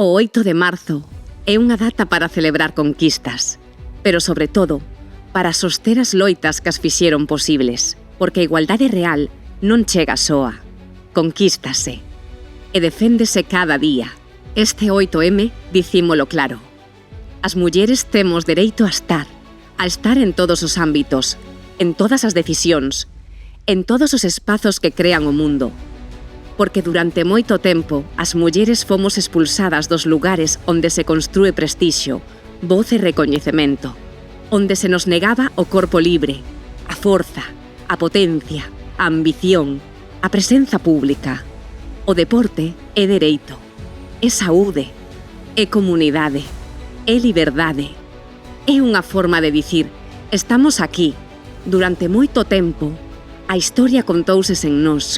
O 8 de marzo é unha data para celebrar conquistas, pero sobre todo, para soster as loitas que as fixeron posibles, porque a igualdade real non chega soa, conquístase e deféndese cada día. Este 8M dicímolo claro. As mulleres temos dereito a estar en todos os ámbitos, en todas as decisións, en todos os espazos que crean o mundo. Porque durante moito tempo as mulleres fomos expulsadas dos lugares onde se construe prestixio, voz e recoñecemento, onde se nos negaba o corpo libre, a forza, a potencia, a ambición, a presenza pública. O deporte é dereito, é saúde, é comunidade, é liberdade. É unha forma de dicir, estamos aquí, durante moito tempo, a historia contouse sen nós.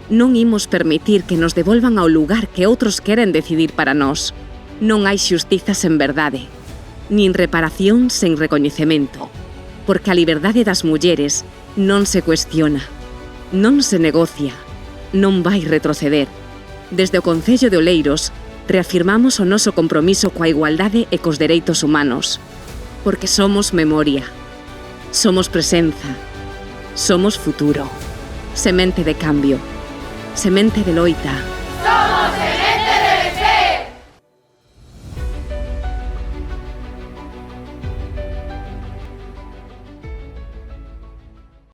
Non imos permitir que nos devolvan ao lugar que outros queren decidir para nós. Non hai xustiza sen verdade, nin reparación sen recoñecemento, porque a liberdade das mulleres non se cuestiona, non se negocia, non vai retroceder. Desde o Concello de Oleiros reafirmamos o noso compromiso coa igualdade e cos dereitos humanos, porque somos memoria, somos presenza, somos futuro, semente de cambio, semente de loita. Somos semente de